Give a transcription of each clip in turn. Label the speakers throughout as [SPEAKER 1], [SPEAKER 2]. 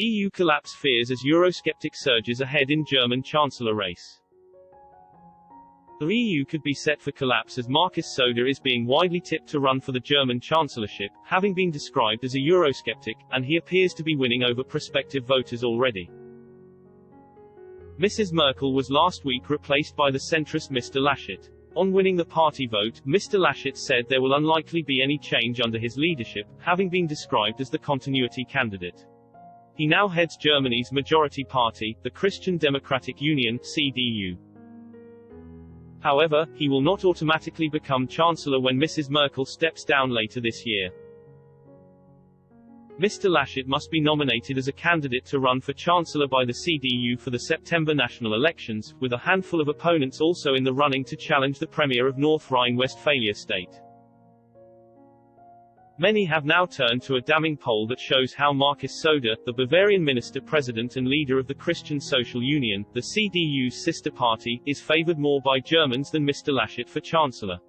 [SPEAKER 1] EU collapse fears as eurosceptic surges ahead in German Chancellor race. The EU could be set for collapse as Markus Söder is being widely tipped to run for the German Chancellorship, having been described as a eurosceptic, and he appears to be winning over prospective voters already. Mrs. Merkel was last week replaced by the centrist Mr. Laschet. On winning the party vote, Mr. Laschet said there will unlikely be any change under his leadership, having been described as the continuity candidate. He now heads Germany's majority party, the Christian Democratic Union, CDU. However, he will not automatically become Chancellor when Mrs. Merkel steps down later this year. Mr. Laschet must be nominated as a candidate to run for Chancellor by the CDU for the September national elections, with a handful of opponents also in the running to challenge the Premier of North Rhine-Westphalia state. Many have now turned to a damning poll that shows how Markus Söder, the Bavarian minister-president and leader of the Christian Social Union, the CDU's sister party, is favored more by Germans than Mr. Laschet for Chancellor.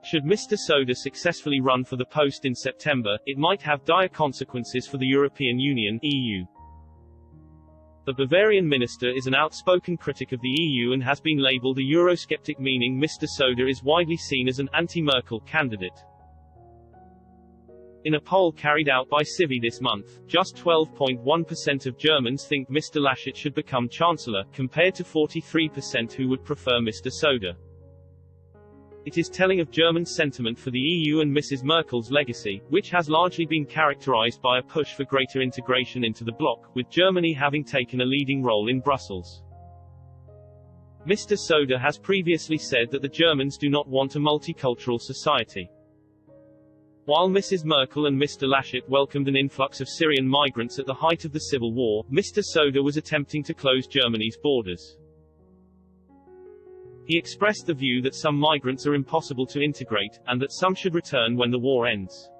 [SPEAKER 1] Should Mr. Söder successfully run for the post in September, it might have dire consequences for the European Union (EU). The Bavarian minister is an outspoken critic of the EU and has been labelled a eurosceptic, meaning Mr. Söder is widely seen as an anti-Merkel candidate. In a poll carried out by Civi this month, just 12.1% of Germans think Mr. Laschet should become Chancellor, compared to 43% who would prefer Mr. Söder. It is telling of German sentiment for the EU and Mrs. Merkel's legacy, which has largely been characterized by a push for greater integration into the bloc, with Germany having taken a leading role in Brussels. Mr. Söder has previously said that the Germans do not want a multicultural society. While Mrs. Merkel and Mr. Laschet welcomed an influx of Syrian migrants at the height of the civil war, Mr. Söder was attempting to close Germany's borders. He expressed the view that some migrants are impossible to integrate, and that some should return when the war ends.